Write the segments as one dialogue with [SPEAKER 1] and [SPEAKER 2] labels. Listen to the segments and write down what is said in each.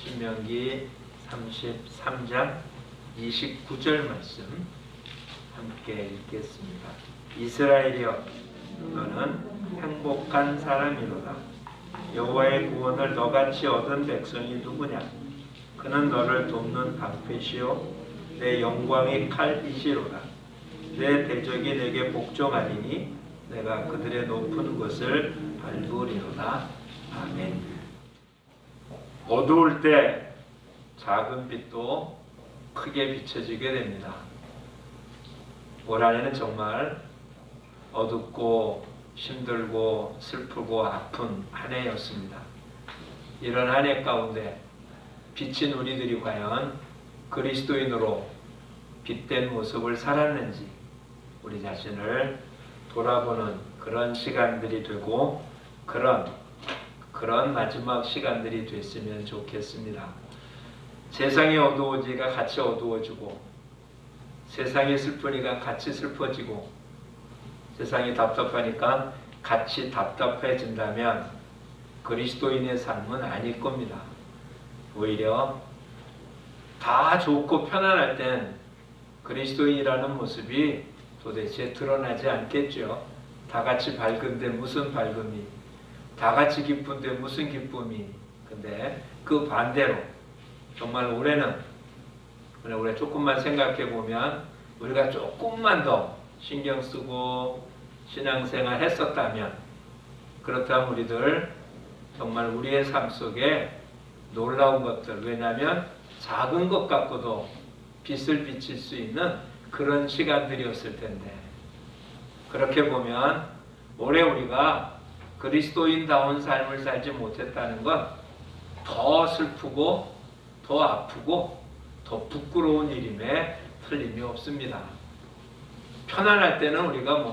[SPEAKER 1] 신명기 33장 29절 말씀 함께 읽겠습니다. 이스라엘이여, 너는 행복한 사람이로다. 여호와의 구원을 너같이 얻은 백성이 누구냐? 그는 너를 돕는 방패시요 내 영광의 칼이시로다. 내 대적이 내게 복종하리니 내가 그들의 높은 곳을 밟으리로다. 아멘. 어두울 때 작은 빛도 크게 비춰지게 됩니다. 올 한해는 정말 어둡고 힘들고 슬프고 아픈 한 해였습니다. 이런 한 해 가운데 비친 우리들이 과연 그리스도인으로 빛된 모습을 살았는지 우리 자신을 돌아보는 그런 시간들이 되고 그런 마지막 시간들이 됐으면 좋겠습니다. 세상이 어두워지니까 같이 어두워지고, 세상이 슬프니까 같이 슬퍼지고, 세상이 답답하니까 같이 답답해진다면 그리스도인의 삶은 아닐 겁니다. 오히려 다 좋고 편안할 땐 그리스도인이라는 모습이 도대체 드러나지 않겠죠. 다 같이 밝은데 무슨 밝음이, 다 같이 기쁜데 무슨 기쁨이. 근데 그 반대로 정말 올해 조금만 생각해 보면 우리가 조금만 더 신경 쓰고 신앙생활 했었다면, 그렇다면 우리들 정말 우리의 삶 속에 놀라운 것들, 왜냐하면 작은 것 갖고도 빛을 비칠 수 있는 그런 시간들이었을 텐데, 그렇게 보면 올해 우리가 그리스도인다운 삶을 살지 못했다는 건 더 슬프고 더 아프고 더 부끄러운 일임에 틀림이 없습니다. 편안할 때는 우리가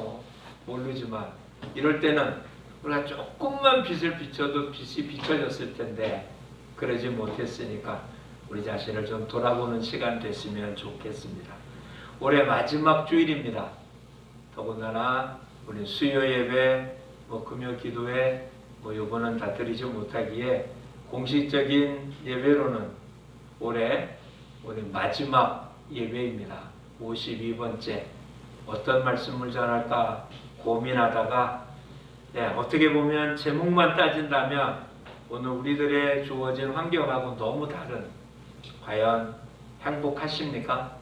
[SPEAKER 1] 모르지만 이럴 때는 우리가 조금만 빛을 비춰도 빛이 비춰졌을 텐데 그러지 못했으니까 우리 자신을 좀 돌아보는 시간 됐으면 좋겠습니다. 올해 마지막 주일입니다. 더군다나 우리 수요 예배, 금요 기도회, 요거는 다 드리지 못하기에 공식적인 예배로는 올해 마지막 예배입니다. 52번째. 어떤 말씀을 전할까 고민하다가 어떻게 보면 제목만 따진다면 오늘 우리들의 주어진 환경하고 너무 다른, 과연 행복하십니까?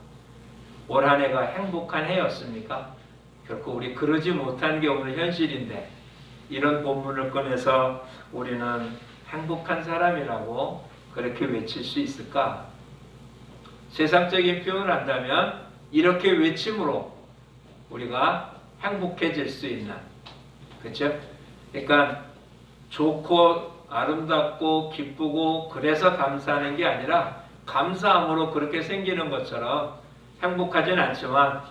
[SPEAKER 1] 올 한 해가 행복한 해였습니까? 결코 우리 그러지 못한 게 오늘 현실인데, 이런 본문을 꺼내서 우리는 행복한 사람이라고 그렇게 외칠 수 있을까? 세상적인 표현을 한다면 이렇게 외침으로 우리가 행복해질 수 있는, 그렇죠? 그러니까 좋고 아름답고 기쁘고 그래서 감사하는 게 아니라 감사함으로 그렇게 생기는 것처럼 행복하진 않지만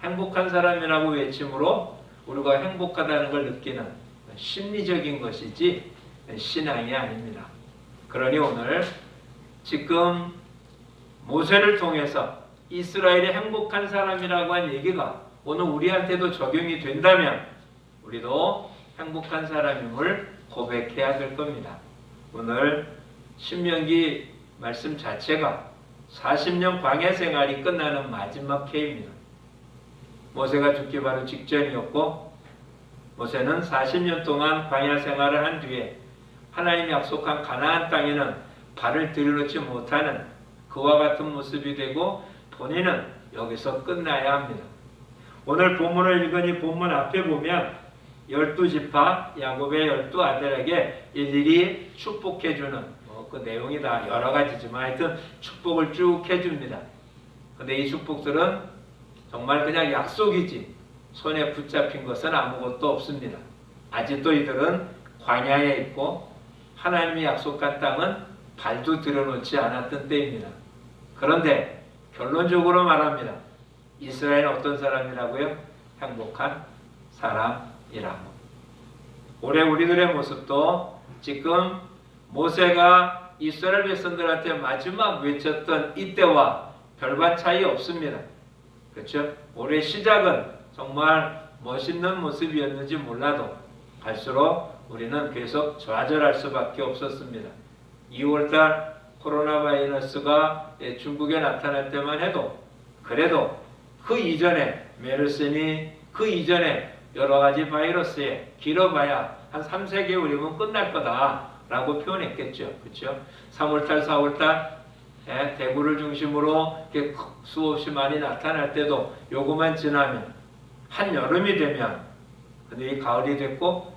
[SPEAKER 1] 행복한 사람이라고 외침으로 우리가 행복하다는 걸 느끼는 심리적인 것이지 신앙이 아닙니다. 그러니 오늘 지금 모세를 통해서 이스라엘이 행복한 사람이라고 한 얘기가 오늘 우리한테도 적용이 된다면 우리도 행복한 사람임을 고백해야 될 겁니다. 오늘 신명기 말씀 자체가 40년 광야 생활이 끝나는 마지막 해입니다. 모세가 죽기 바로 직전이었고, 모세는 40년 동안 광야 생활을 한 뒤에 하나님이 약속한 가나안 땅에는 발을 들여놓지 못하는 그와 같은 모습이 되고 본인은 여기서 끝나야 합니다. 오늘 본문을 읽으니 본문 앞에 보면 12지파 야곱의 12아들에게 일일이 축복해주는 그 내용이 다 여러 가지지만 하여튼 축복을 쭉 해줍니다. 근데 이 축복들은 정말 그냥 약속이지 손에 붙잡힌 것은 아무것도 없습니다. 아직도 이들은 광야에 있고 하나님이 약속한 땅은 발도 들여놓지 않았던 때입니다. 그런데 결론적으로 말합니다. 이스라엘은 어떤 사람이라고요? 행복한 사람이라고. 올해 우리들의 모습도 지금 모세가 이스라엘 백성들한테 마지막 외쳤던 이때와 별반 차이 없습니다. 그렇죠? 올해 시작은 정말 멋있는 모습이었는지 몰라도 갈수록 우리는 계속 좌절할 수밖에 없었습니다. 2월달 코로나 바이러스가 중국에 나타날 때만 해도 그래도 그 이전에 메르스니 그 이전에 여러 가지 바이러스에 길어봐야 한 3, 4개월이면 끝날 거다라고 표현했겠죠. 그렇죠? 3월달, 4월달 대구를 중심으로 이렇게 수없이 많이 나타날 때도 요거만 지나면 한여름이 되면 근데 이 가을이 됐고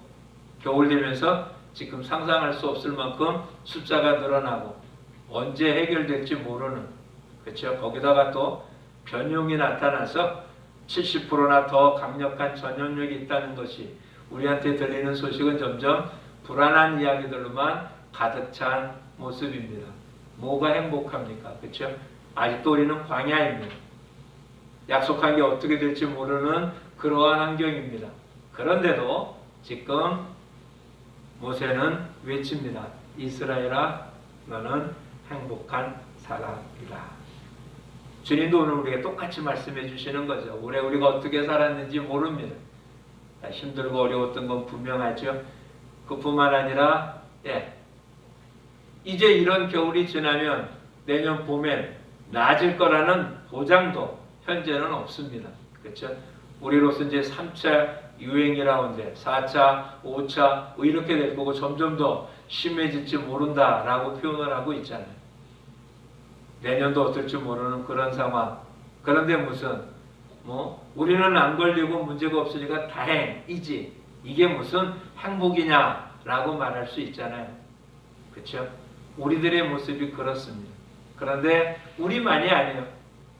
[SPEAKER 1] 겨울 되면서 지금 상상할 수 없을 만큼 숫자가 늘어나고 언제 해결될지 모르는 그렇죠? 거기다가 또 변종이 나타나서 70%나 더 강력한 전염력이 있다는 것이 우리한테 들리는 소식은 점점 불안한 이야기들로만 가득 찬 모습입니다. 뭐가 행복합니까? 그렇죠? 아직도 우리는 광야입니다. 약속한 게 어떻게 될지 모르는 그러한 환경입니다. 그런데도 지금 모세는 외칩니다. 이스라엘아, 너는 행복한 사람이다. 주님도 오늘 우리에게 똑같이 말씀해 주시는 거죠. 올해 우리가 어떻게 살았는지 모릅니다. 힘들고 어려웠던 건 분명하죠. 그뿐만 아니라 이제 이런 겨울이 지나면 내년 봄엔 나아질 거라는 보장도 현재는 없습니다. 그렇죠? 우리로서 이제 3차 유행이라는데 4차, 5차 이렇게 될 거고 점점 더 심해질지 모른다라고 표현을 하고 있잖아요. 내년도 어떨지 모르는 그런 상황. 그런데 무슨 우리는 안 걸리고 문제가 없으니까 다행이지. 이게 무슨 행복이냐라고 말할 수 있잖아요. 그렇죠? 우리들의 모습이 그렇습니다. 그런데 우리만이 아니에요.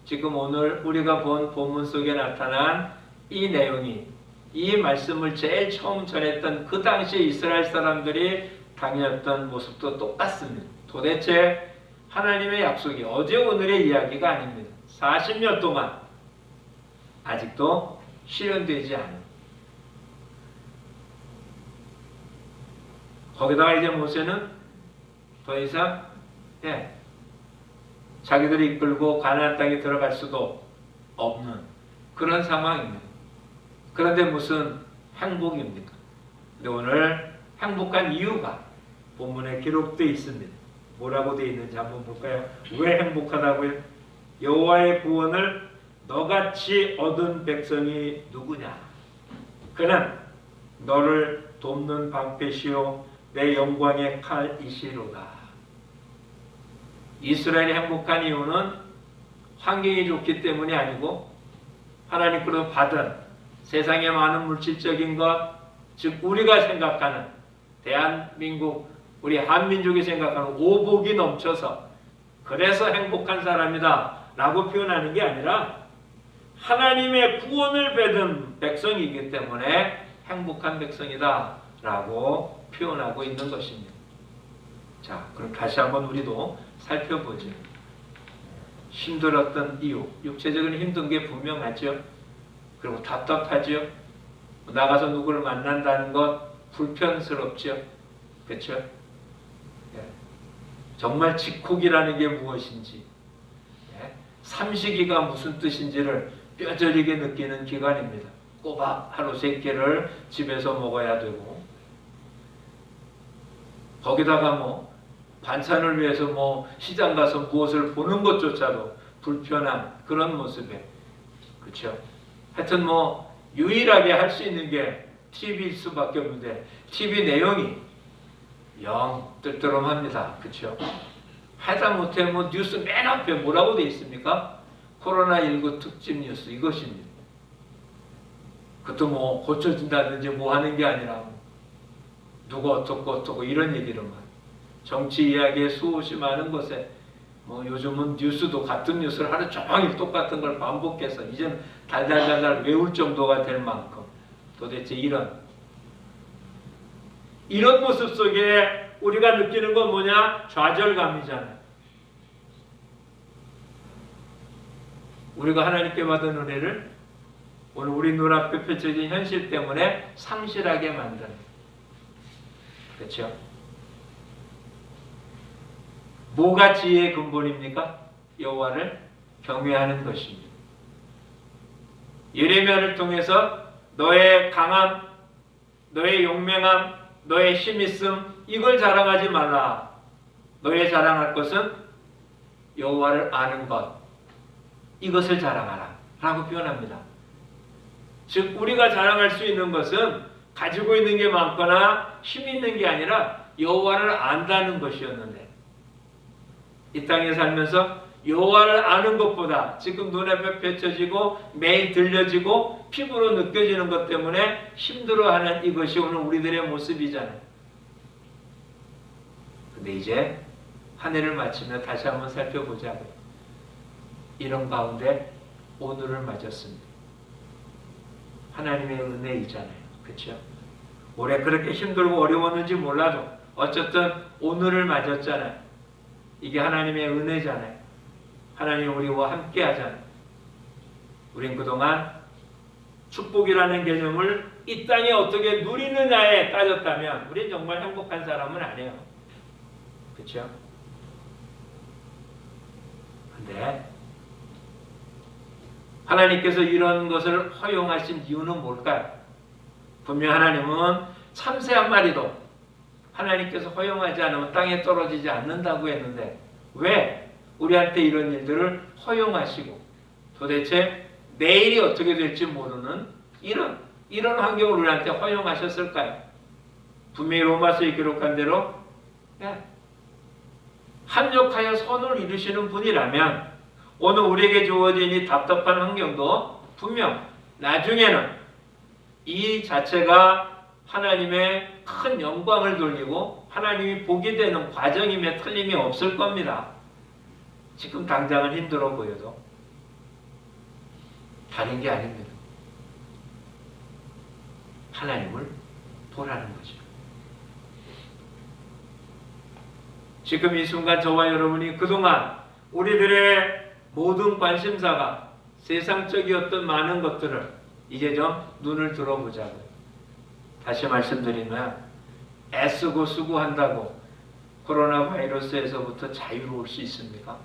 [SPEAKER 1] 지금 오늘 우리가 본 본문 속에 나타난 이 내용이 이 말씀을 제일 처음 전했던 그 당시 이스라엘 사람들이 당했던 모습도 똑같습니다. 도대체 하나님의 약속이 어제 오늘의 이야기가 아닙니다. 40년 동안 아직도 실현되지 않은. 거기다가 이제 모세는 더 이상 자기들이 이끌고 가나안 땅에 들어갈 수도 없는 그런 상황입니다. 그런데 무슨 행복입니까? 근데 오늘 행복한 이유가 본문에 기록되어 있습니다. 뭐라고 되어 있는지 한번 볼까요? 왜 행복하다고요? 여호와의 구원을 너같이 얻은 백성이 누구냐? 그는 너를 돕는 방패시요 내 영광의 칼이시로다. 이스라엘이 행복한 이유는 환경이 좋기 때문이 아니고 하나님께로 받은 세상의 많은 물질적인 것, 즉 우리가 생각하는 대한민국, 우리 한민족이 생각하는 오복이 넘쳐서 그래서 행복한 사람이다 라고 표현하는 게 아니라 하나님의 구원을 받은 백성이기 때문에 행복한 백성이다 라고 표현하고 있는 것입니다. 자, 그럼 다시 한번 우리도 살펴보죠. 힘들었던 이유, 육체적인 힘든 게 분명하죠. 그리고 답답하죠. 나가서 누구를 만난다는 것 불편스럽죠. 그렇죠? 정말 직콕이라는 게 무엇인지, 삼시기가 무슨 뜻인지를 뼈저리게 느끼는 기간입니다. 꼬박 하루 3끼를 집에서 먹어야 되고, 거기다가 반찬을 위해서 시장 가서 무엇을 보는 것조차도 불편한 그런 모습에, 그렇죠? 하여튼 유일하게 할 수 있는 게 TV일 수밖에 없는데 TV 내용이 영 뜰뜨름합니다. 그렇죠? 하다못해 뉴스 맨 앞에 뭐라고 되어 있습니까? 코로나19 특집 뉴스 이것입니다. 그것도 고쳐진다든지 하는 게 아니라 누가 어떻고 이런 얘기로만 정치 이야기에 수없이 많은 곳에 요즘은 뉴스도 같은 뉴스를 하루 종일 똑같은 걸 반복해서 이젠 달달달달 외울 정도가 될 만큼 도대체 이런 모습 속에 우리가 느끼는 건 뭐냐? 좌절감이잖아요. 우리가 하나님께 받은 은혜를 오늘 우리 눈앞에 펼쳐진 현실 때문에 상실하게 만드는, 그렇죠? 뭐가 지혜의 근본입니까? 여호와를 경외하는 것입니다. 예레미야를 통해서 너의 강함, 너의 용맹함, 너의 힘있음 이걸 자랑하지 말라. 너의 자랑할 것은 여호와를 아는 것, 이것을 자랑하라 라고 표현합니다. 즉 우리가 자랑할 수 있는 것은 가지고 있는 게 많거나 힘이 있는 게 아니라 여호와를 안다는 것이었는데, 이 땅에 살면서 여호와를 아는 것보다 지금 눈앞에 펼쳐지고 매일 들려지고 피부로 느껴지는 것 때문에 힘들어하는 이것이 오늘 우리들의 모습이잖아요. 근데 이제 한 해를 마치며 다시 한번 살펴보자고요. 이런 가운데 오늘을 맞았습니다. 하나님의 은혜이잖아요. 그렇죠? 올해 그렇게 힘들고 어려웠는지 몰라도 어쨌든 오늘을 맞았잖아요. 이게 하나님의 은혜잖아요. 하나님 우리와 함께 하잖아요. 우린 그동안 축복이라는 개념을 이 땅에 어떻게 누리느냐에 따졌다면 우린 정말 행복한 사람은 아니에요. 그렇죠? 근데 하나님께서 이런 것을 허용하신 이유는 뭘까요? 분명 하나님은 참새 한 마리도 하나님께서 허용하지 않으면 땅에 떨어지지 않는다고 했는데 왜 우리한테 이런 일들을 허용하시고 도대체 내일이 어떻게 될지 모르는 이런 환경을 우리한테 허용하셨을까요? 분명히 로마서에 기록한 대로 합력하여 선을 이루시는 분이라면 오늘 우리에게 주어진 이 답답한 환경도 분명 나중에는 이 자체가 하나님의 큰 영광을 돌리고 하나님이 보게 되는 과정임에 틀림이 없을 겁니다. 지금 당장은 힘들어 보여도 다른 게 아닙니다. 하나님을 보라는 거죠. 지금 이 순간 저와 여러분이 그동안 우리들의 모든 관심사가 세상적이었던 많은 것들을 이제 좀 눈을 들어보자고요. 다시 말씀드리면 애쓰고 수고한다고 코로나 바이러스에서부터 자유로울 수 있습니까?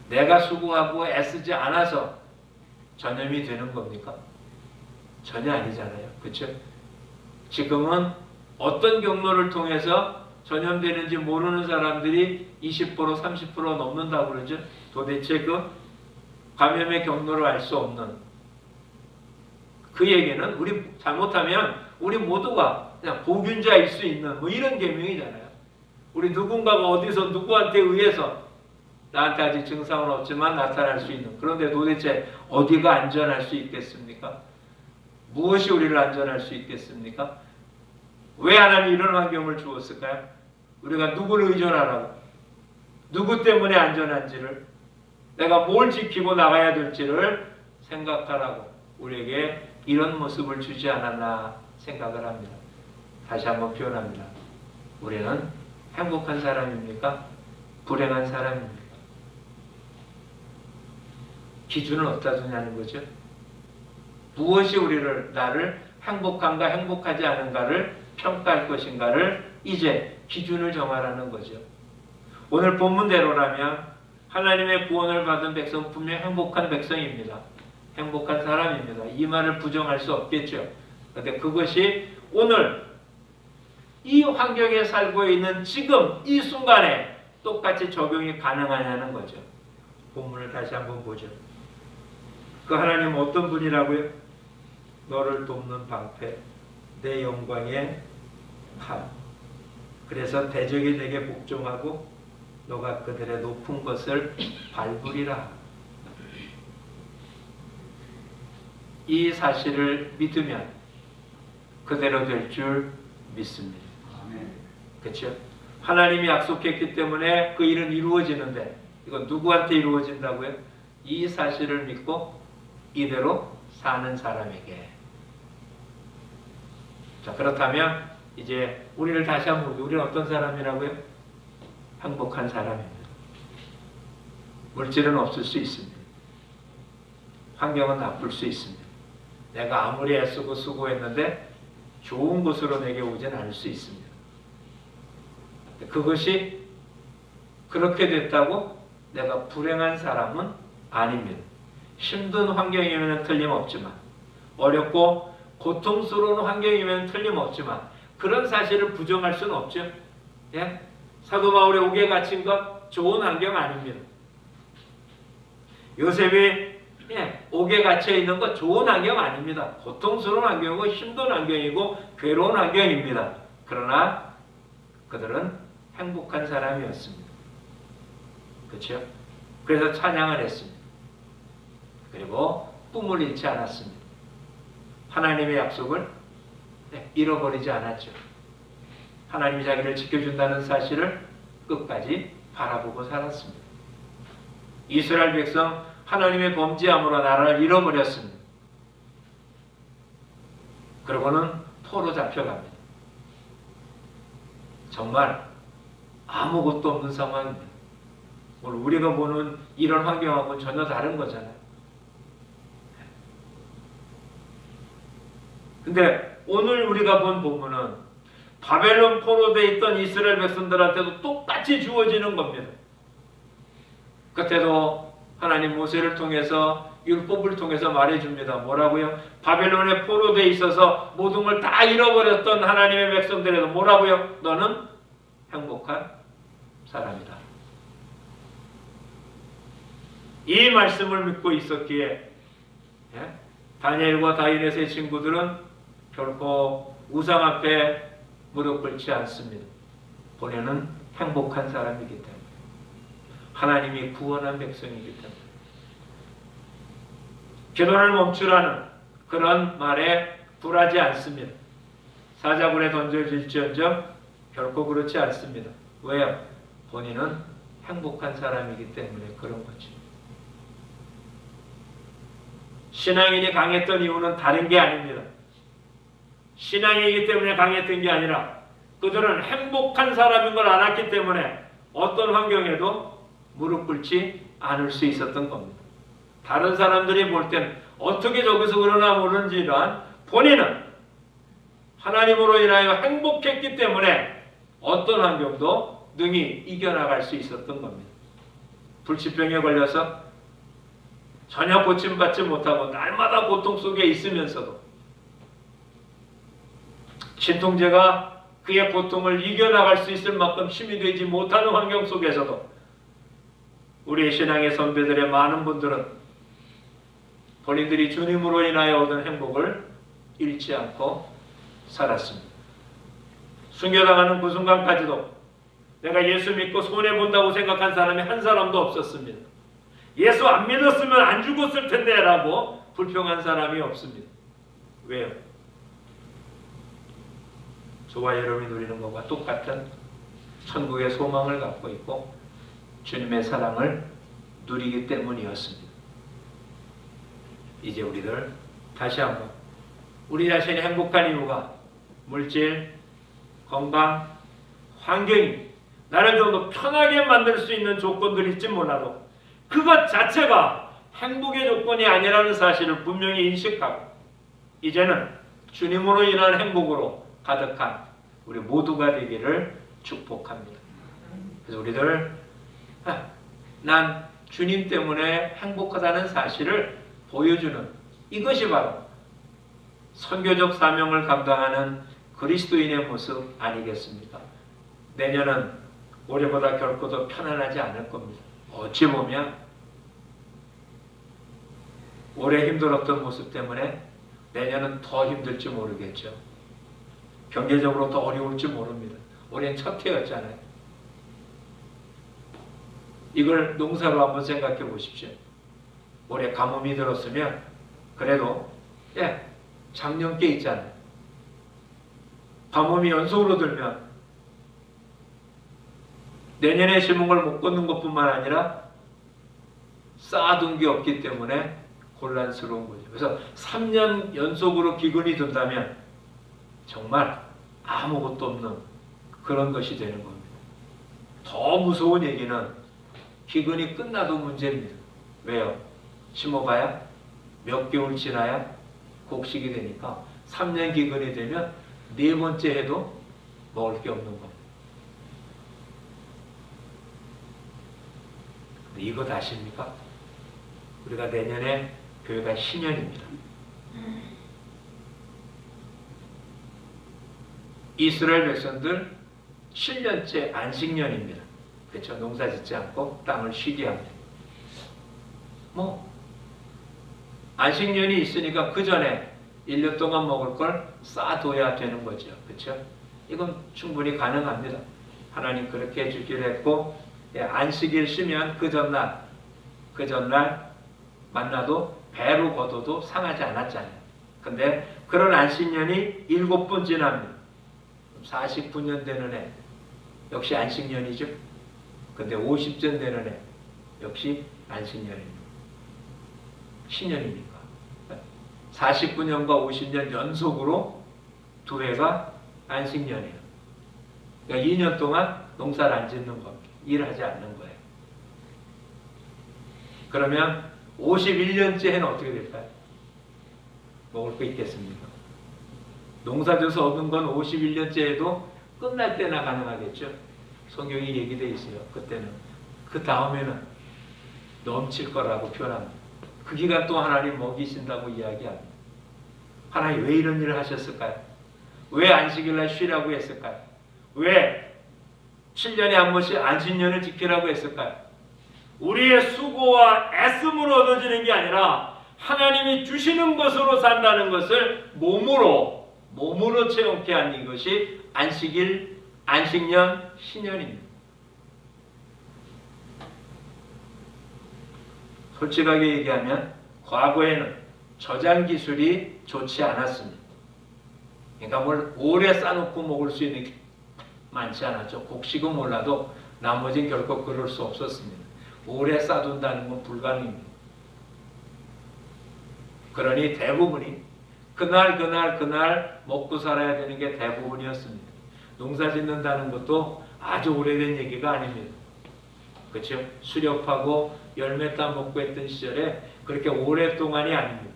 [SPEAKER 1] 내가 수고하고 애쓰지 않아서 전염이 되는 겁니까? 전혀 아니잖아요. 그렇죠? 지금은 어떤 경로를 통해서 전염되는지 모르는 사람들이 20% 30% 넘는다고 그러죠. 도대체 그 감염의 경로를 알 수 없는 그 얘기는 우리 잘못하면 우리 모두가 그냥 보균자일 수 있는 뭐 이런 계명이잖아요. 우리 누군가가 어디서 누구한테 의해서 나한테 아직 증상은 없지만 나타날 수 있는, 그런데 도대체 어디가 안전할 수 있겠습니까? 무엇이 우리를 안전할 수 있겠습니까? 왜 하나님이 이런 환경을 주었을까요? 우리가 누구를 의존하라고, 누구 때문에 안전한지를, 내가 뭘 지키고 나가야 될지를 생각하라고 우리에게 이런 모습을 주지 않았나 생각을 합니다. 다시 한번 표현합니다. 우리는 행복한 사람입니까? 불행한 사람입니까? 기준을 어디다 두냐는 거죠. 무엇이 나를 행복한가 행복하지 않은가를 평가할 것인가를 이제 기준을 정하라는 거죠. 오늘 본문대로라면 하나님의 구원을 받은 백성은 분명 행복한 백성입니다. 행복한 사람입니다. 이 말을 부정할 수 없겠죠. 그런데 그것이 오늘 이 환경에 살고 있는 지금 이 순간에 똑같이 적용이 가능하냐는 거죠. 본문을 다시 한번 보죠. 그 하나님은 어떤 분이라고요? 너를 돕는 방패, 내 영광의 칼. 그래서 대적이 내게 복종하고 너가 그들의 높은 것을 밟으리라. 이 사실을 믿으면 그대로 될 줄 믿습니다. 그렇죠? 하나님이 약속했기 때문에 그 일은 이루어지는데 이건 누구한테 이루어진다고요? 이 사실을 믿고 이대로 사는 사람에게. 자, 그렇다면 이제 우리를 다시 한번 보죠. 우리는 어떤 사람이라고요? 행복한 사람입니다. 물질은 없을 수 있습니다. 환경은 나쁠 수 있습니다. 내가 아무리 애쓰고 수고했는데 좋은 곳으로 내게 오진 않을 수 있습니다. 그것이 그렇게 됐다고 내가 불행한 사람은 아닙니다. 힘든 환경이면 틀림없지만, 어렵고 고통스러운 환경이면 틀림없지만, 그런 사실을 부정할 수는 없죠. 예? 사도 바울의 옥에 갇힌 것 좋은 환경 아닙니다. 요셉이 옥에 갇혀 있는 것 좋은 환경 아닙니다. 고통스러운 환경이고 힘든 환경이고 괴로운 환경입니다. 그러나 그들은 행복한 사람이었습니다. 그렇죠? 그래서 찬양을 했습니다. 그리고 꿈을 잃지 않았습니다. 하나님의 약속을 잃어버리지 않았죠. 하나님이 자기를 지켜준다는 사실을 끝까지 바라보고 살았습니다. 이스라엘 백성 하나님의 범죄함으로 나라를 잃어버렸습니다. 그러고는 포로 잡혀갑니다. 정말 아무것도 없는 상황입니다. 오늘 우리가 보는 이런 환경하고는 전혀 다른 거잖아요. 근데 오늘 우리가 본 본문은 바벨론 포로되어 있던 이스라엘 백성들한테도 똑같이 주어지는 겁니다. 그때도 하나님 모세를 통해서 율법을 통해서 말해줍니다. 뭐라고요? 바벨론에 포로되어 있어서 모든 걸 다 잃어버렸던 하나님의 백성들에도 뭐라고요? 너는 행복한 사람이다. 이 말씀을 믿고 있었기에 다니엘과 다윗의 친구들은 결코 우상 앞에 무릎 꿇지 않습니다. 본인은 행복한 사람이기 때문에, 하나님이 구원한 백성이기 때문에. 기도를 멈추라는 그런 말에 굴하지 않습니다. 사자굴에 던져질지언정 결코 그렇지 않습니다. 왜요? 본인은 행복한 사람이기 때문에 그런 거죠. 신앙인이 강했던 이유는 다른 게 아닙니다. 신앙이기 때문에 강했던 게 아니라 그들은 행복한 사람인 걸 알았기 때문에 어떤 환경에도 무릎 꿇지 않을 수 있었던 겁니다. 다른 사람들이 볼 땐 어떻게 저기서 그러나 모르는지만 본인은 하나님으로 인하여 행복했기 때문에 어떤 환경도 능히 이겨나갈 수 있었던 겁니다. 불치병에 걸려서 전혀 고침받지 못하고 날마다 고통 속에 있으면서도 진통제가 그의 고통을 이겨나갈 수 있을 만큼 힘이 되지 못하는 환경 속에서도 우리의 신앙의 선배들의 많은 분들은 본인들이 주님으로 인하여 얻은 행복을 잃지 않고 살았습니다. 순교당하는 그 순간까지도 내가 예수 믿고 손해본다고 생각한 사람이 한 사람도 없었습니다. 예수 안 믿었으면 안 죽었을 텐데 라고 불평한 사람이 없습니다. 왜요? 저와 여러분이 누리는 것과 똑같은 천국의 소망을 갖고 있고 주님의 사랑을 누리기 때문이었습니다. 이제 우리들 다시 한번 우리 자신이 행복한 이유가 물질, 건강, 환경이 나를 좀 더 편하게 만들 수 있는 조건들이 있지 몰라도 그것 자체가 행복의 조건이 아니라는 사실을 분명히 인식하고 이제는 주님으로 인한 행복으로 가득한 우리 모두가 되기를 축복합니다. 그래서 우리들 난 주님 때문에 행복하다는 사실을 보여주는 이것이 바로 선교적 사명을 감당하는 그리스도인의 모습 아니겠습니까? 내년은 올해보다 결코 더 편안하지 않을 겁니다. 어찌 보면 올해 힘들었던 모습 때문에 내년은 더 힘들지 모르겠죠. 경제적으로 더 어려울지 모릅니다. 올해는 첫 해였잖아요. 이걸 농사로 한번 생각해 보십시오. 올해 가뭄이 들었으면 그래도 작년 게 있잖아요. 가뭄이 연속으로 들면 내년에 심은 걸 못 걷는 것뿐만 아니라 쌓아둔 게 없기 때문에 곤란스러운 거죠. 그래서 3년 연속으로 기근이 든다면 정말 아무것도 없는 그런 것이 되는 겁니다. 더 무서운 얘기는 기근이 끝나도 문제입니다. 왜요? 심어봐야 몇 개월 지나야 곡식이 되니까 3년 기근이 되면 네 번째 해도 먹을 게 없는 겁니다. 근데 이거 아십니까? 우리가 내년에 교회가 신년입니다. 이스라엘 백성들 7년째 안식년입니다. 그렇죠? 농사 짓지 않고 땅을 쉬게 합니다. 안식년이 있으니까 그 전에 1년 동안 먹을 걸 쌓아둬야 되는 거죠. 그렇죠? 이건 충분히 가능합니다. 하나님 그렇게 해주기로 했고, 안식일 쉬면 그 전날 만나도 배로 걷어도 상하지 않았잖아요. 근데 그런 안식년이 7번 지납니다. 49년 되는 해 역시 안식년이죠. 근데 50전 되는 해 역시 안식년입니다. 신년이니까 49년과 50년 연속으로 두 해가 안식년이에요. 그러니까 2년 동안 농사를 안 짓는 겁니다. 일하지 않는 거예요. 그러면 51년째 해는 어떻게 될까요? 먹을 거 있겠습니까? 농사져서 얻은 건 51년째에도 끝날 때나 가능하겠죠. 성경이 얘기되어 있어요. 그때는. 그 다음에는 넘칠 거라고 표현합니다. 그 기간 동안 하나님 먹이신다고 이야기합니다. 하나님 왜 이런 일을 하셨을까요? 왜 안식일날 쉬라고 했을까요? 왜 7년에 한 번씩 안식년을 지키라고 했을까요? 우리의 수고와 애씀으로 얻어지는 게 아니라 하나님이 주시는 것으로 산다는 것을 몸으로 체험케 한 이것이 안식일, 안식년, 신년입니다. 솔직하게 얘기하면 과거에는 저장 기술이 좋지 않았습니다. 그러니까 뭘 오래 싸놓고 먹을 수 있는 게 많지 않았죠. 곡식은 몰라도 나머지는 결코 그럴 수 없었습니다. 오래 싸둔다는 건 불가능입니다. 그러니 대부분이 그날 먹고 살아야 되는 게 대부분이었습니다. 농사 짓는다는 것도 아주 오래된 얘기가 아닙니다. 그렇죠? 수렵하고 열매 따 먹고 했던 시절에 그렇게 오랫동안이 아닙니다.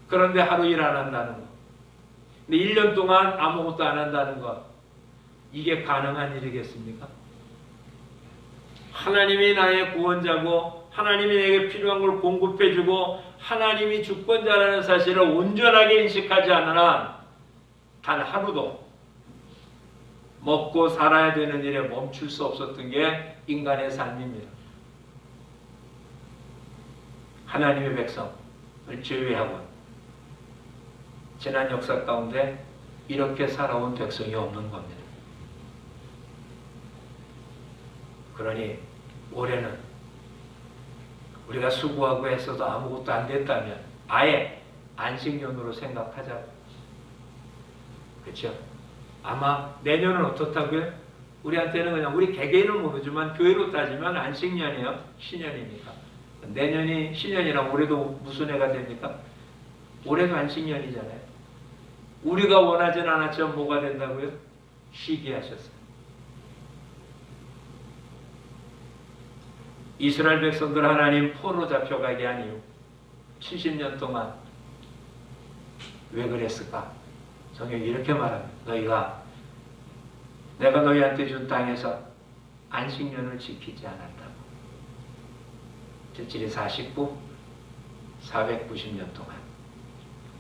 [SPEAKER 1] 그런데 하루 일 안 한다는 것. 근데 1년 동안 아무것도 안 한다는 것. 이게 가능한 일이겠습니까? 하나님이 나의 구원자고 하나님이 내게 필요한 걸 공급해주고 하나님이 주권자라는 사실을 온전하게 인식하지 않는 한 단 하루도 먹고 살아야 되는 일에 멈출 수 없었던 게 인간의 삶입니다. 하나님의 백성을 제외하고 지난 역사 가운데 이렇게 살아온 백성이 없는 겁니다. 그러니 올해는 우리가 수고하고 했어도 아무것도 안 됐다면 아예 안식년으로 생각하자고. 그렇죠? 아마 내년은 어떻다고요? 우리한테는 그냥 우리 개개인은 모르지만 교회로 따지면 안식년이에요. 신년이니까. 내년이 신년이랑 올해도 무슨 해가 됩니까? 올해도 안식년이잖아요. 우리가 원하진 않았지만 뭐가 된다고요? 쉬게 하셨어요. 이스라엘 백성들 하나님 포로 잡혀가게 한 이유 70년 동안 왜 그랬을까? 성경이 이렇게 말합니다. 너희가 내가 너희한테 준 땅에서 안식년을 지키지 않았다고. 질질이 49, 490년 동안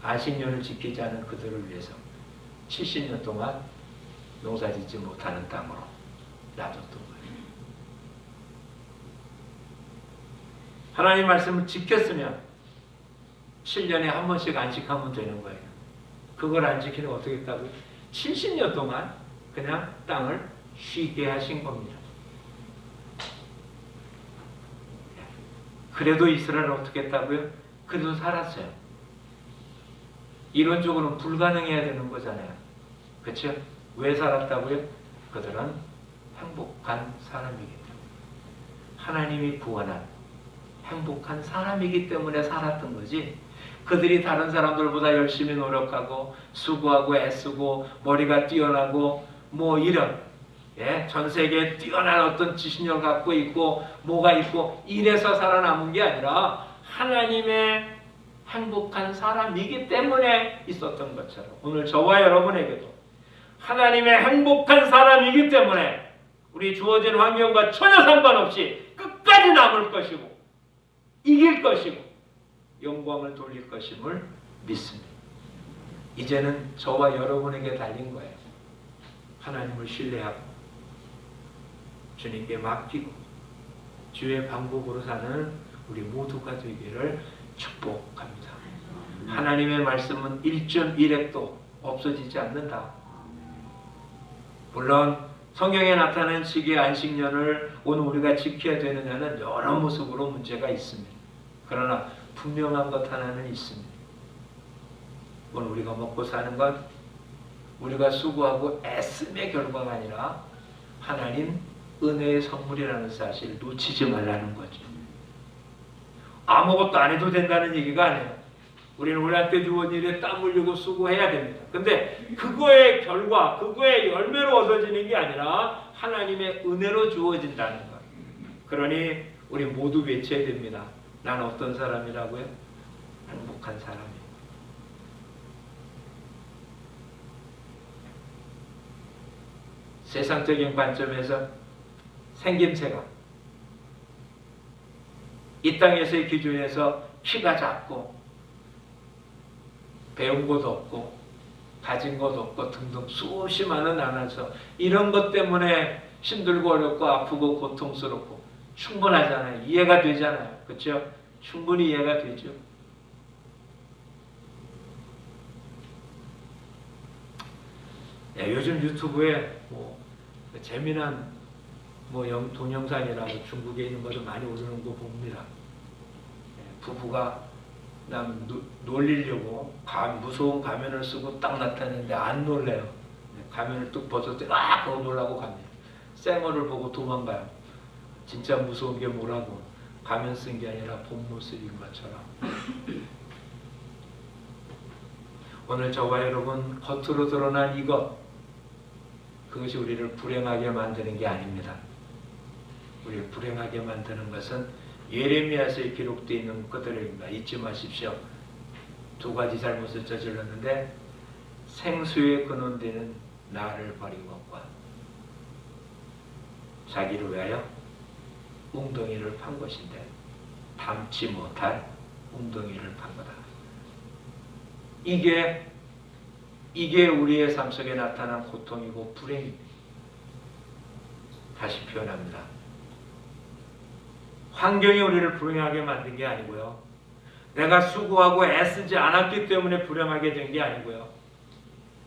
[SPEAKER 1] 안식년을 지키지 않은 그들을 위해서 70년 동안 농사짓지 못하는 땅으로 놔뒀던 거예요. 하나님 말씀을 지켰으면 7년에 한 번씩 안식하면 되는 거예요. 그걸 안 지키는 어떻게 했다고요? 70년 동안 그냥 땅을 쉬게 하신 겁니다. 그래도 이스라엘은 어떻게 했다고요? 그래도 살았어요. 이론적으로는 불가능해야 되는 거잖아요. 그렇죠? 왜 살았다고요? 그들은 행복한 사람이기 때문에. 하나님이 구원한 행복한 사람이기 때문에 살았던 거지. 그들이 다른 사람들보다 열심히 노력하고 수고하고 애쓰고 머리가 뛰어나고 뭐 이런 전 세계에 뛰어난 어떤 지식력을 갖고 있고 뭐가 있고 이래서 살아남은 게 아니라 하나님의 행복한 사람이기 때문에 있었던 것처럼 오늘 저와 여러분에게도 하나님의 행복한 사람이기 때문에 우리 주어진 환경과 전혀 상관없이 끝까지 남을 것이고 이길 것이고 영광을 돌릴 것임을 믿습니다. 이제는 저와 여러분에게 달린 거예요. 하나님을 신뢰하고 주님께 맡기고 주의 방법으로 사는 우리 모두가 되기를 축복합니다. 하나님의 말씀은 1.1핵도 없어지지 않는다. 물론 성경에 나타난 시기의 안식년을 오늘 우리가 지켜야 되느냐는 여러 모습으로 문제가 있습니다. 그러나 분명한 것 하나는 있습니다. 오늘 우리가 먹고 사는 것, 우리가 수고하고 애씀의 결과가 아니라 하나님 은혜의 선물이라는 사실을 놓치지 말라는 거죠. 아무것도 안 해도 된다는 얘기가 아니에요. 우리는 우리한테 주어진 일에 땀 흘리고 수고해야 됩니다. 근데 그거의 결과, 그거의 열매로 얻어지는 게 아니라 하나님의 은혜로 주어진다는 거예요. 그러니 우리 모두 외쳐야 됩니다. 난 어떤 사람이라고요? 행복한 사람이에요. 세상적인 관점에서 생김새가 이 땅에서의 기준에서 키가 작고 배운 것 없고 가진 것 없고 등등 수없이 많은 나눠서 이런 것 때문에 힘들고 어렵고 아프고 고통스럽고 충분하잖아요. 이해가 되잖아요. 그렇죠? 충분히 이해가 되죠. 네, 요즘 유튜브에 재미난 동영상이라고 중국에 있는 것도 많이 오르는 거 봅니다. 네, 부부가 놀리려고 무서운 가면을 쓰고 딱 나타냈는데 안 놀래요. 네, 가면을 뚝 벗었더니 그거 놀라고 갑니다. 쌩얼을 보고 도망가요. 진짜 무서운 게 뭐라고? 가면 쓴 게 아니라 본 모습인 것처럼. 오늘 저와 여러분 겉으로 드러난 이것, 그것이 우리를 불행하게 만드는 게 아닙니다. 우리를 불행하게 만드는 것은 예레미야서에 기록되어 있는 것들입니다. 잊지 마십시오. 두 가지 잘못을 저질렀는데 생수의 근원되는 나를 버린 것과 자기를 위하여 웅덩이를 판 것인데 담지 못할 웅덩이를 판 거다. 이게 우리의 삶 속에 나타난 고통이고 불행입니다. 다시 표현합니다. 환경이 우리를 불행하게 만든 게 아니고요. 내가 수고하고 애쓰지 않았기 때문에 불행하게 된 게 아니고요.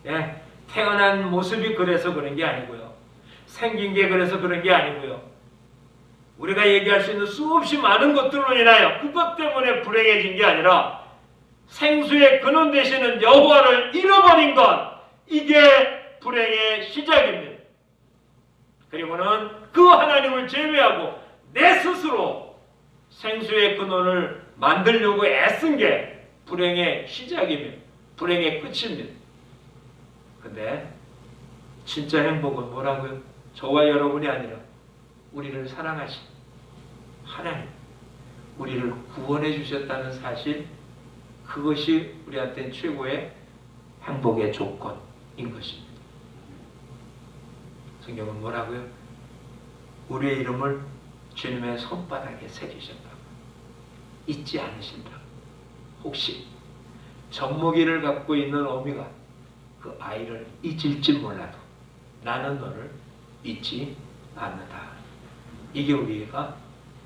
[SPEAKER 1] 예, 태어난 모습이 그래서 그런 게 아니고요. 생긴 게 그래서 그런 게 아니고요. 우리가 얘기할 수 있는 수없이 많은 것들로 인하여 그것 때문에 불행해진 게 아니라 생수의 근원 되시는 여호와를 잃어버린 것, 이게 불행의 시작입니다. 그리고는 그 하나님을 제외하고 내 스스로 생수의 근원을 만들려고 애쓴 게 불행의 시작입니다. 불행의 끝입니다. 근데 진짜 행복은 뭐라고요? 저와 여러분이 아니라 우리를 사랑하신 하나님, 우리를 구원해 주셨다는 사실, 그것이 우리한테는 최고의 행복의 조건인 것입니다. 성경은 뭐라고요? 우리의 이름을 주님의 손바닥에 새기셨다고, 잊지 않으신다고. 혹시 젖먹이를 갖고 있는 어미가 그 아이를 잊을지 몰라도 나는 너를 잊지 않는다. 이게 우리가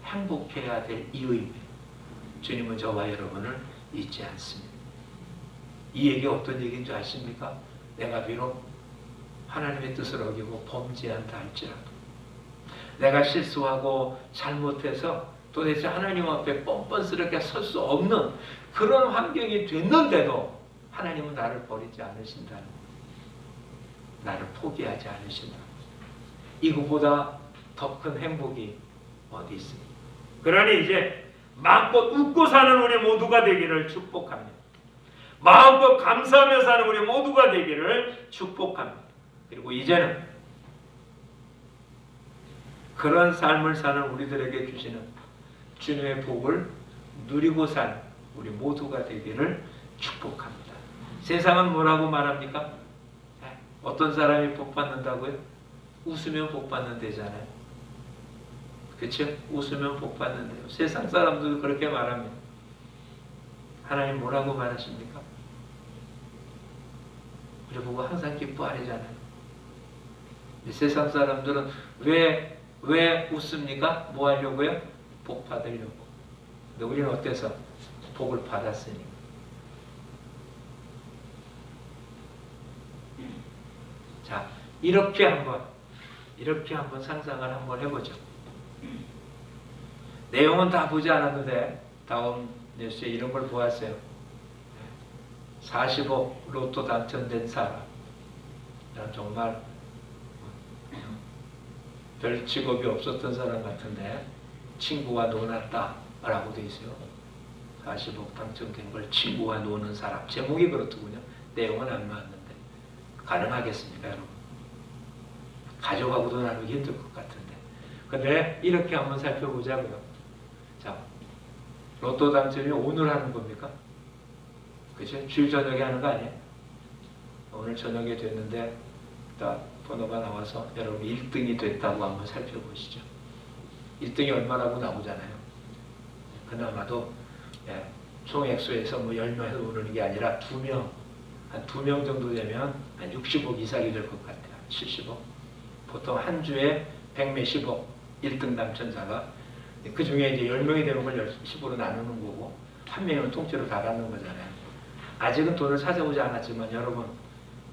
[SPEAKER 1] 행복해야 될 이유입니다. 주님은 저와 여러분을 잊지 않습니다. 이 얘기 어떤 얘기인 줄 아십니까? 내가 비록 하나님의 뜻을 어기고 범죄한다 할지라도, 내가 실수하고 잘못해서 도대체 하나님 앞에 뻔뻔스럽게 설 수 없는 그런 환경이 됐는데도 하나님은 나를 버리지 않으신다는 거예요. 나를 포기하지 않으신다는 거예요. 이거보다 더 큰 행복이 어디 있습니까? 그러니 이제 마음껏 웃고 사는 우리 모두가 되기를 축복합니다. 마음껏 감사하며 사는 우리 모두가 되기를 축복합니다. 그리고 이제는 그런 삶을 사는 우리들에게 주시는 주님의 복을 누리고 사는 우리 모두가 되기를 축복합니다. 세상은 뭐라고 말합니까? 어떤 사람이 복 받는다고요? 웃으면 복 받는다잖아요. 그렇죠? 웃으면 복 받는데요. 세상 사람들도 그렇게 말합니다. 하나님 뭐라고 말하십니까? 우리 보고 항상 기뻐하려잖아요. 세상 사람들은 왜 웃습니까? 뭐 하려고요? 복 받으려고. 근데 우리는 어때서? 복을 받았으니. 자, 이렇게 한번 상상을 한번 해보죠. 내용은 다 보지 않아도 돼. 다음 뉴스에 이런 걸 보았어요. 40억 로또 당첨된 사람. 정말 별 직업이 없었던 사람 같은데 친구와 놀았다 라고 돼 있어요. 40억 당첨된 걸 친구와 노는 사람. 제목이 그렇더군요. 내용은 안 나왔는데 가능하겠습니까 여러분? 가족하고도 나누기 힘들 것 같은데. 근데 이렇게 한번 살펴보자고요. 자, 로또 당첨이 오늘 하는 겁니까? 그죠? 주일 저녁에 하는 거 아니에요? 오늘 저녁에 됐는데 딱 번호가 나와서 여러분 1등이 됐다고 한번 살펴보시죠. 1등이 얼마라고 나오잖아요. 그나마도 총 액수에서 뭐 10명에서 오르는 게 아니라 2명, 한 2명 정도 되면 한 60억 이상이 될 것 같아요. 70억. 보통 한 주에 100몇십억 1등 당첨자가 그 중에 이제 10명이 되는 걸 10으로 나누는 거고 한 명은 통째로 다 받는 거잖아요. 아직은 돈을 찾아오지 않았지만 여러분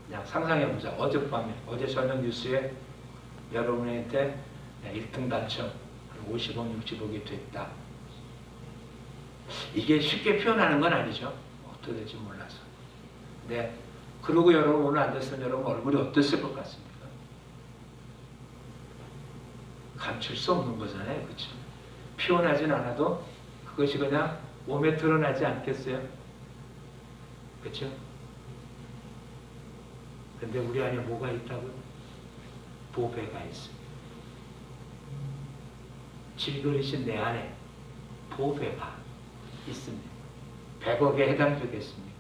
[SPEAKER 1] 그냥 상상해보자. 어젯밤에 어제 저녁 뉴스에 여러분한테 1등 당첨 50억 60억이 됐다. 이게 쉽게 표현하는 건 아니죠. 어떻게 될지 몰라서. 네. 그러고 여러분 오늘 앉았으면 여러분 얼굴이 어땠을 것 같습니까? 감출 수 없는 거잖아요. 그렇죠? 표현하진 않아도 그것이 그냥 몸에 드러나지 않겠어요? 그렇죠? 근데 우리 안에 뭐가 있다고요? 보배가 있습니다. 질그리신 내 안에 보배가 있습니다. 100억에 해당되겠습니다.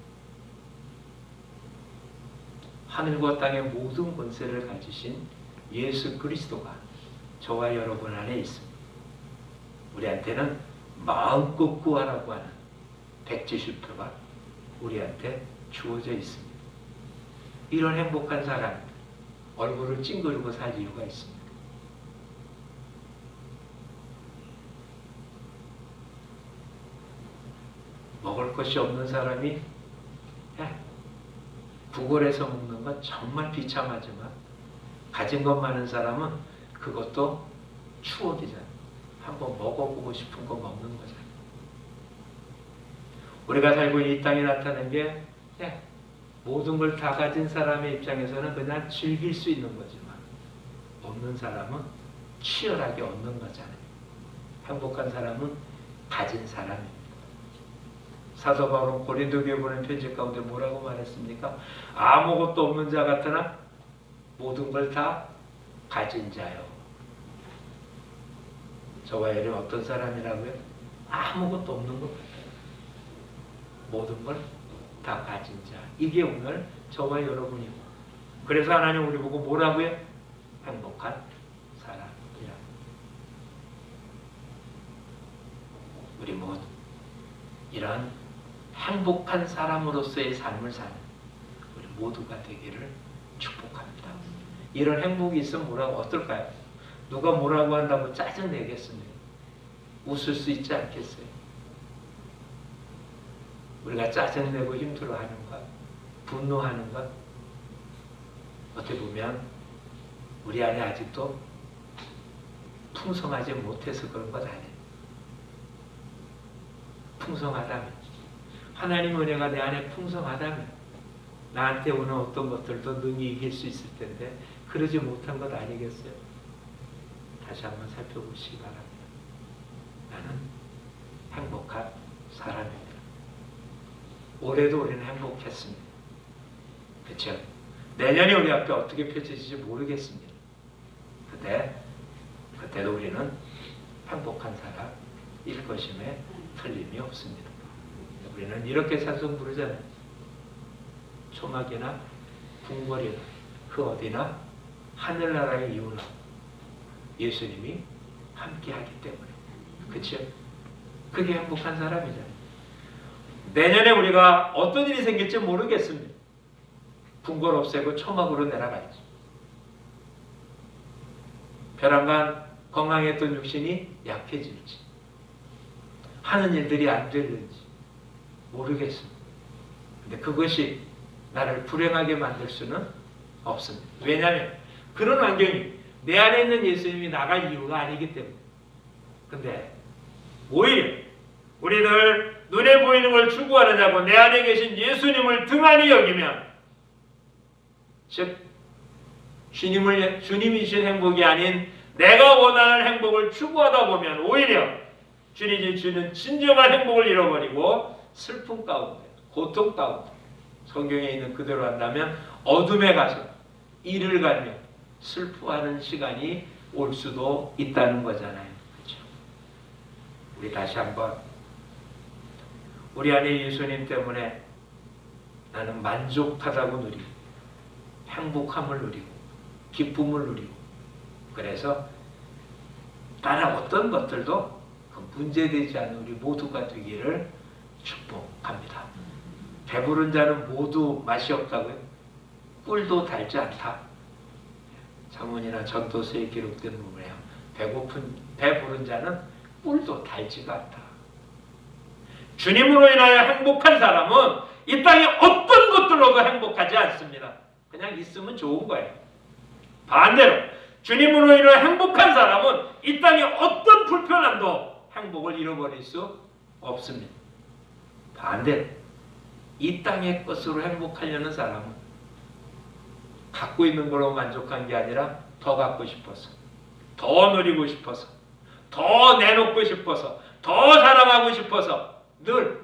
[SPEAKER 1] 하늘과 땅의 모든 권세를 가지신 예수 그리스도가 저와 여러분 안에 있습니다. 우리한테는 마음껏 구하라고 하는 백지슈표가 우리한테 주어져 있습니다. 이런 행복한 사람, 얼굴을 찡그리고 살 이유가 있습니다. 먹을 것이 없는 사람이 구걸해서 먹는 건 정말 비참하지만 가진 것 많은 사람은 그것도 추억이잖아요. 한번 먹어보고 싶은 거 먹는 거잖아요. 우리가 살고 있는 이 땅에 나타난 게 모든 걸 다 가진 사람의 입장에서는 그냥 즐길 수 있는 거지만 없는 사람은 치열하게 얻는 거잖아요. 행복한 사람은 가진 사람입니다. 사도 바울은 고린도 교회 보낸 편지 가운데 뭐라고 말했습니까? 아무것도 없는 자 같으나 모든 걸 다 가진 자요. 저와 여러분 어떤 사람이라고요? 아무것도 없는 것 같아요. 모든 걸 다 가진 자. 이게 오늘 저와 여러분이고. 그래서 하나님 우리 보고 뭐라고요? 행복한 사람이라. 우리 모두 이런 행복한 사람으로서의 삶을 사는 우리 모두가 되기를 축복합니다. 이런 행복이 있으면 뭐라고 어떨까요? 누가 뭐라고 한다고 짜증내겠습니까? 웃을 수 있지 않겠어요? 우리가 짜증내고 힘들어하는 것, 분노하는 것, 어떻게 보면 우리 안에 아직도 풍성하지 못해서 그런 것 아니에요. 풍성하다면, 하나님 은혜가 내 안에 풍성하다면 나한테 오는 어떤 것들도 능히 이길 수 있을 텐데 그러지 못한 것 아니겠어요? 다시 한번 살펴보시기 바랍니다. 나는 행복한 사람입니다. 올해도 우리는 행복했습니다. 그렇죠? 내년이 우리 앞에 어떻게 펼쳐질지 모르겠습니다. 그때도 우리는 행복한 사람일 것임에 틀림이 없습니다. 우리는 이렇게 찬송 부르잖아요. 초막이나 궁궐이나 그 어디나 하늘나라의 이유는 예수님이 함께하기 때문에. 그렇죠? 그게 행복한 사람이잖아요. 내년에 우리가 어떤 일이 생길지 모르겠습니다. 궁궐 없애고 초막으로 내려가야지. 혈안간 건강했던 육신이 약해질지, 하는 일들이 안 되는지 모르겠습니다. 근데 그것이 나를 불행하게 만들 수는 없습니다. 왜냐하면 그런 환경이 내 안에 있는 예수님이 나갈 이유가 아니기 때문에. 근데 오히려 우리들 눈에 보이는 걸 추구하느냐고 내 안에 계신 예수님을 등한히 여기면, 즉 주님이 주신 행복이 아닌 내가 원하는 행복을 추구하다 보면 오히려 주님이 주는 진정한 행복을 잃어버리고 슬픔 가운데, 고통 가운데, 성경에 있는 그대로 한다면 어둠에 가서 이를 갈며 슬퍼하는 시간이 올 수도 있다는 거잖아요. 그렇죠? 우리 다시 한번 우리 안에 예수님 때문에 나는 만족하다고 누리고 행복함을 누리고 기쁨을 누리고, 그래서 다른 어떤 것들도 문제되지 않는 우리 모두가 되기를 축복합니다. 배부른 자는 모두 맛이 없다고요? 꿀도 달지 않다. 잠언이나 전도서에 기록된 부분이에요. 배부른 자는 꿀도 달지가 않다. 주님으로 인하여 행복한 사람은 이 땅에 어떤 것들로도 행복하지 않습니다. 그냥 있으면 좋은 거예요. 반대로 주님으로 인하여 행복한 사람은 이 땅에 어떤 불편함도 행복을 잃어버릴 수 없습니다. 반대로 이 땅의 것으로 행복하려는 사람은 갖고 있는 걸로 만족한 게 아니라 더 갖고 싶어서, 더 누리고 싶어서, 더 내놓고 싶어서, 더 사랑하고 싶어서 늘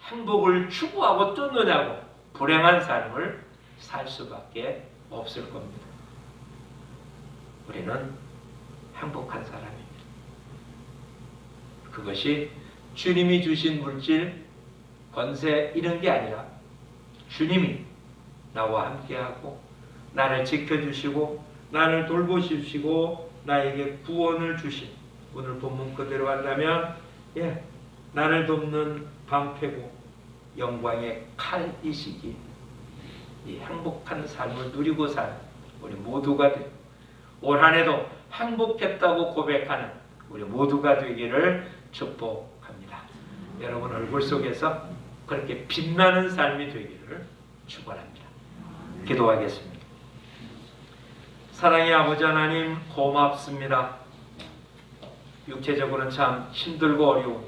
[SPEAKER 1] 행복을 추구하고 쫓느냐고 불행한 삶을 살 수밖에 없을 겁니다. 우리는 행복한 사람입니다. 그것이 주님이 주신 물질, 권세 이런 게 아니라 주님이 나와 함께하고 나를 지켜주시고 나를 돌보시고 나에게 구원을 주신, 오늘 본문 그대로 한다면 나를 돕는 방패고 영광의 칼이시기, 이 행복한 삶을 누리고 사는 우리 모두가 되고 올 한 해도 행복했다고 고백하는 우리 모두가 되기를 축복합니다. 여러분 얼굴 속에서 그렇게 빛나는 삶이 되기를 축원합니다. 기도하겠습니다. 사랑의 아버지 하나님, 고맙습니다. 육체적으로는 참 힘들고 어려운,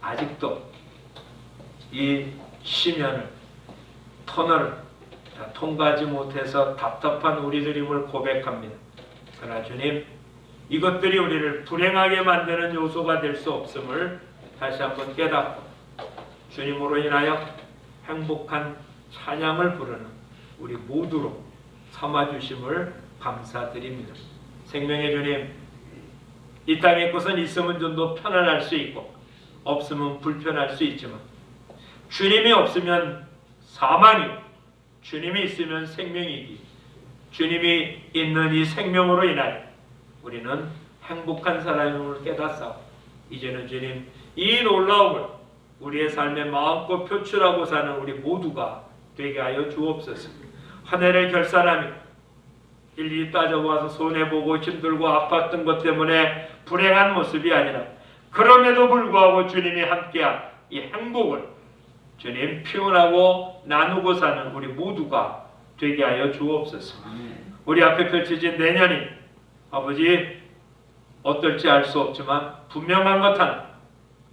[SPEAKER 1] 아직도 이 심연을, 터널을 통과하지 못해서 답답한 우리들임을 고백합니다. 그러나 주님, 이것들이 우리를 불행하게 만드는 요소가 될 수 없음을 다시 한번 깨닫고 주님으로 인하여 행복한 찬양을 부르는 우리 모두로 삼아주심을 감사드립니다. 생명의 주님, 이 땅의 것은 있으면 좀 더 편안할 수 있고 없으면 불편할 수 있지만 주님이 없으면 사망이, 주님이 있으면 생명이기, 주님이 있는 이 생명으로 인하여 우리는 행복한 사람임을 깨닫사오. 이제는 주님, 이 놀라움을 우리의 삶에 마음껏 표출하고 사는 우리 모두가 되게 하여 주옵소서. 한 해를 결산하며 일일이 따져봐서 손해보고 힘들고 아팠던 것 때문에 불행한 모습이 아니라 그럼에도 불구하고 주님이 함께한 이 행복을 주님 표현하고 나누고 사는 우리 모두가 되게 하여 주옵소서. 우리 앞에 펼쳐진 내년이 아버지 어떨지 알 수 없지만 분명한 것 하나,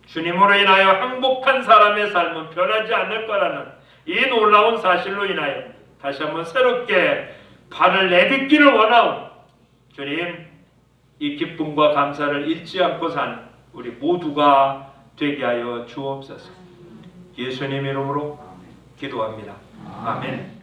[SPEAKER 1] 주님으로 인하여 행복한 사람의 삶은 변하지 않을 거라는 이 놀라운 사실로 인하여 다시 한번 새롭게 발을 내딛기를 원하오. 주님, 이 기쁨과 감사를 잃지 않고 사는 우리 모두가 되게 하여 주옵소서. 예수님 이름으로 기도합니다. 아멘.